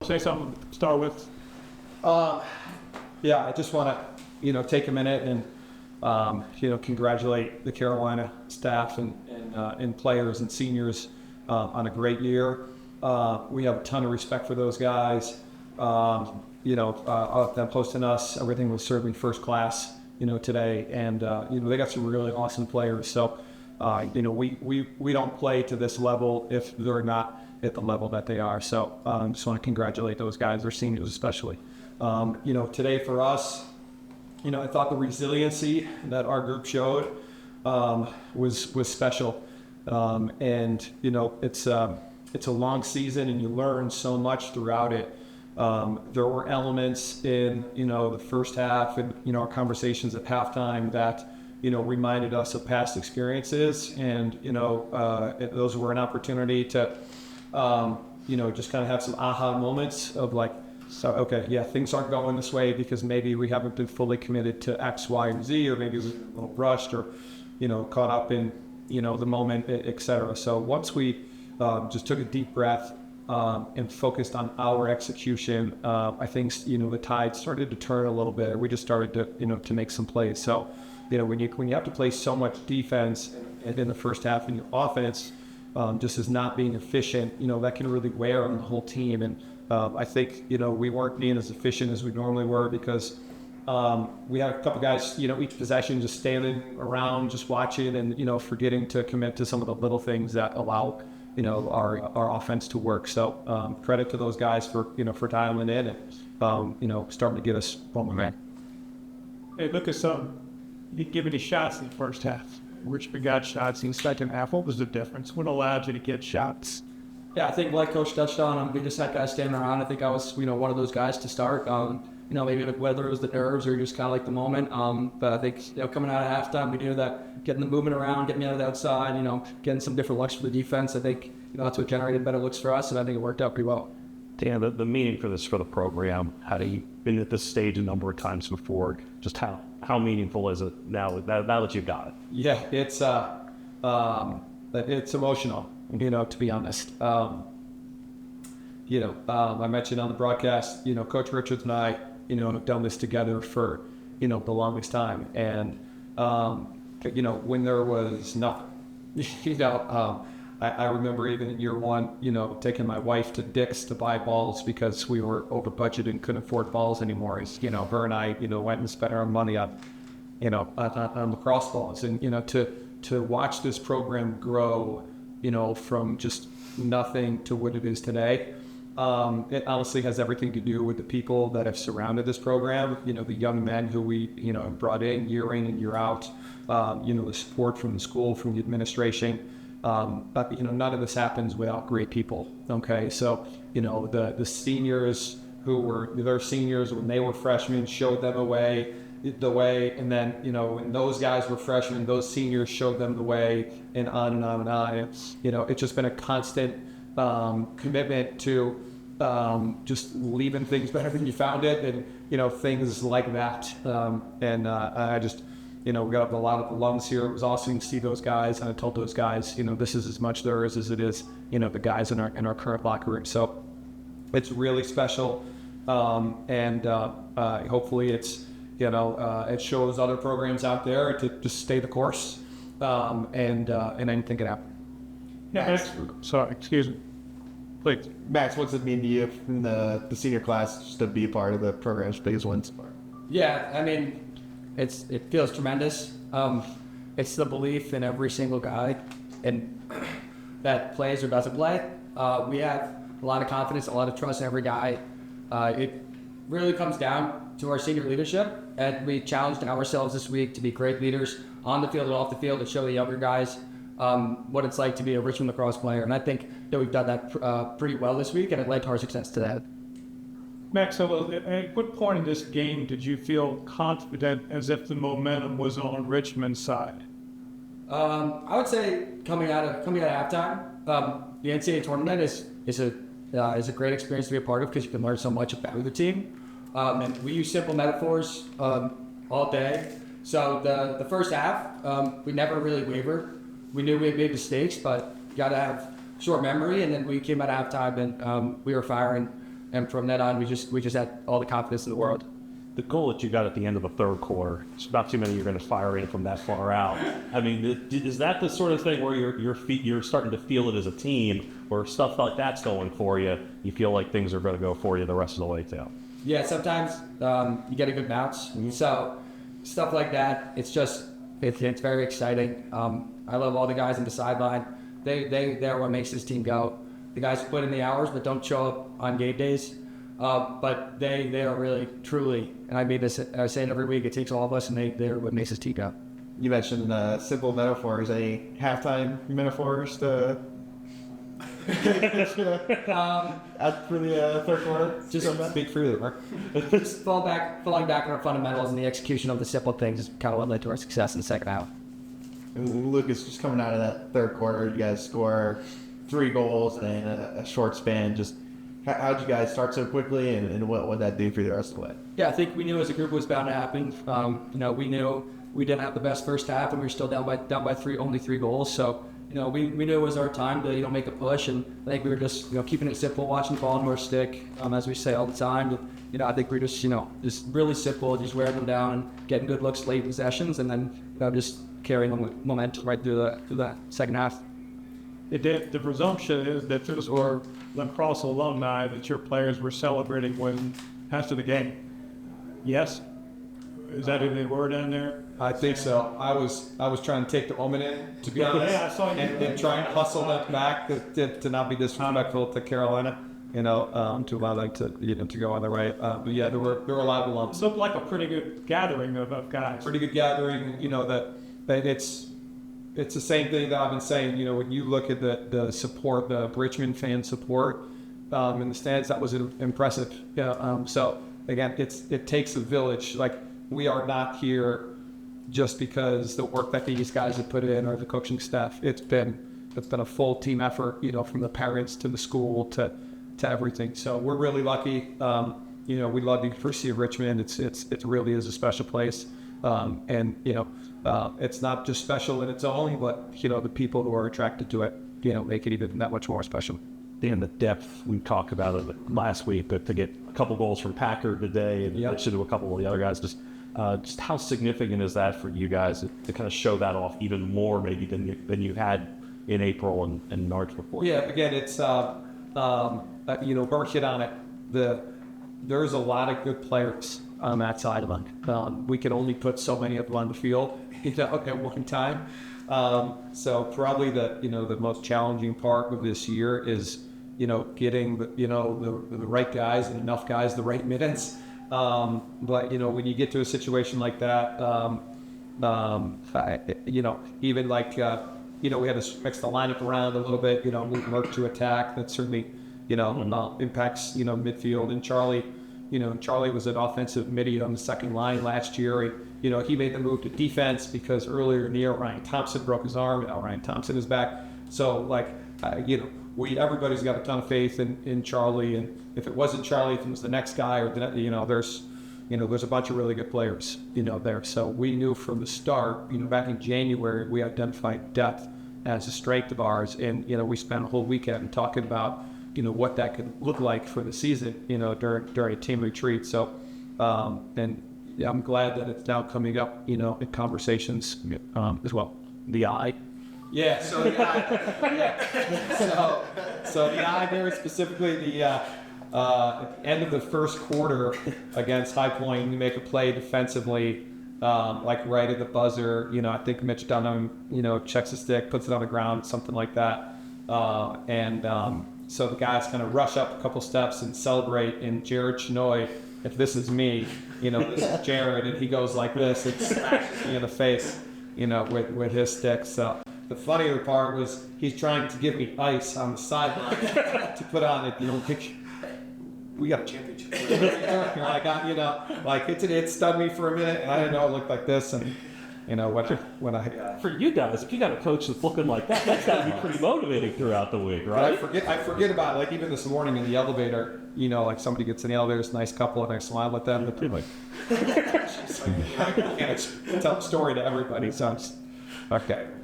to say something to start with? Yeah, I just want to, take a minute and, congratulate the Carolina staff and players and seniors on a great year. We have a ton of respect for those guys. Them hosting us, everything was certainly first class, today. And, they got some really awesome players. So, we don't play to this level if they're not at the level that they are. So, just want to congratulate those guys, their seniors especially. Today for us, I thought the resiliency that our group showed was special. It's a long season and you learn so much throughout it. There were elements in, the first half and, our conversations at halftime that, reminded us of past experiences. And, those were an opportunity to, just kind of have some aha moments of like, so, okay, yeah, things aren't going this way because maybe we haven't been fully committed to X, Y, and Z, or maybe we're a little rushed or, caught up in, the moment, et cetera. So once we just took a deep breath and focused on our execution, I think, the tide started to turn a little bit. We just started to, to make some plays. So, when you have to play so much defense in the first half and your offense just is not being efficient, that can really wear on the whole team. And I think, we weren't being as efficient as we normally were because we had a couple guys, each possession just standing around, just watching and, forgetting to commit to some of the little things that allow, our offense to work. So credit to those guys for dialing in and, starting to get us going. Hey, look at some. You didn't give any shots in the first half. Richmond got shots in the second half. What was the difference? What allowed you to get shots? Yeah, I think like Coach touched on, we just had guys standing around. I think I was, one of those guys to start. Maybe whether it was the nerves or just kind of like the moment. But I think, coming out of halftime, we knew that getting the movement around, getting me out of the outside, getting some different looks for the defense. I think, that's what generated better looks for us, and I think it worked out pretty well. Dan, the meaning for the program, you've been at this stage a number of times before, just how meaningful is it now that you've got it? Yeah, it's emotional, to be honest. I mentioned on the broadcast, Coach Richards and I, have done this together for, the longest time. And, when there was nothing, I remember even in year one, taking my wife to Dick's to buy balls because we were over budget and couldn't afford balls anymore. Her and I, went and spent our money on lacrosse balls. And, to watch this program grow, from just nothing to what it is today, it honestly has everything to do with the people that have surrounded this program, the young men who we, brought in and year out, the support from the school, from the administration. But, none of this happens without great people. Okay. So, the seniors who were their seniors when they were freshmen showed them the way. And then, when those guys were freshmen, those seniors showed them the way, and on and on and on. It's just been a constant commitment to just leaving things better than you found it, and, things like that. I just, we got a lot of alums here. It was awesome to see those guys. And I told those guys, this is as much theirs as it is, the guys in our current locker room. So it's really special. Hopefully it's, it shows other programs out there to just stay the course. And anything can happen. Yeah. Sorry, excuse me. Please. Max, what's it mean to you in the senior class just to be a part of the program's biggest wins? Yeah, I mean, it feels tremendous. It's the belief in every single guy and that plays or doesn't play. We have a lot of confidence, a lot of trust in every guy. It really comes down to our senior leadership, and we challenged ourselves this week to be great leaders on the field and off the field, to show the younger guys what it's like to be a Richmond lacrosse player. And I think that we've done that pretty well this week, and it led to our success today. Max, at what point in this game did you feel confident as if the momentum was on Richmond's side? I would say coming out of halftime, the NCAA tournament is a great experience to be a part of because you can learn so much about the team. And we use simple metaphors all day. So the first half, we never really wavered. We knew we had made mistakes, but you got to have short memory. And then we came out of halftime and we were firing. And from then on, we just had all the confidence in the world. The goal that you got at the end of the third quarter, it's not too many you're going to fire in from that far out. I mean, is that the sort of thing where you're starting to feel it as a team, or stuff like that's going for you? You feel like things are going to go for you the rest of the way too? Yeah, sometimes you get a good bounce. So stuff like that, it's very exciting. I love all the guys on the sideline. They're what makes this team go. The guys who put in the hours but don't show up on game days. But they are really, truly, and I say it every week, it takes all of us, and they're what makes this team go. You mentioned simple metaphors. Any halftime metaphors to out for the third quarter? Just Speak freely, Mark. just falling back on our fundamentals and the execution of the simple things is kind of what led to our success in the second half. And Lucas, just coming out of that third quarter, you guys score 3 goals in a short span. Just how'd you guys start so quickly, and what would that do for the rest of the way? Yeah, I think we knew as a group it was bound to happen. We knew we didn't have the best first half, and we were still down by only 3 goals. So, we knew it was our time to make a push, and I think we were just keeping it simple, watching the ball into our stick, as we say all the time. I think we were just really simple, just wearing them down and getting good looks late possessions, and then just carrying the momentum right through the second half. The presumption is that those were Lacrosse alumni that your players were celebrating when after the game. Yes? Is that a word in there? I think so. I was trying to take the moment in, to be honest, Yeah, I saw you. and trying to hustle them back to not be disrespectful to Carolina, to allow them to go on the right. But yeah, there were a lot of alums. It looked like a pretty good gathering of guys. Pretty good gathering. That it's the same thing that I've been saying. When you look at the support, the Richmond fan support in the stands, that was impressive. Yeah. So again, it takes a village. Like, we are not here just because the work that these guys have put in or the coaching staff. It's been a full team effort. From the parents to the school to everything. So we're really lucky. We love the University of Richmond. It really is a special place. It's not just special in its own, but the people who are attracted to it, make it even that much more special. And the depth, we talked about it last week, but to get a couple goals from Packer today, and should do a couple of the other guys, just how significant is that for you guys to kind of show that off even more maybe than you had in April and March before? Yeah, again, it's Bert hit on it. There's a lot of good players on that side of it. We can only put so many of them on the field at one time. So probably the most challenging part of this year is getting the right guys and enough guys the right minutes. But when you get to a situation like that, even like we had to mix the lineup around a little bit. Move Merck to attack. That certainly impacts midfield. And Charlie was an offensive midi on the second line last year. He made the move to defense because earlier in the year Ryan Thompson broke his arm. Now Ryan Thompson is back. So everybody's got a ton of faith in Charlie. And if it wasn't Charlie, if it was the next guy, or there's a bunch of really good players there. So we knew from the start, back in January, we identified depth as a strength of ours, and we spent a whole weekend talking about what that could look like for the season, during a team retreat. So, I'm glad that it's now coming up, in conversations as well. The eye. Yeah. So the eye. So the eye, very specifically, the end of the first quarter against High Point, we make a play defensively, right at the buzzer. I think Mitch Dunham, checks the stick, puts it on the ground, something like that, So the guys kind of rush up a couple steps and celebrate, and Jared Chenoy, if this is me, this is Jared, and he goes like this, and smashes me in the face, with his stick. So the funnier part was he's trying to give me ice on the sideline to put on it. We got a championship. It stunned me for a minute, and I didn't know it looked like this, and when I For you guys, if you got a coach that's looking like that, that's got to be pretty motivating throughout the week, right? I forget about it. Like, even this morning in the elevator, somebody gets in the elevator, it's a nice couple, and I smile at them. But I can't tell the story to everybody, so okay.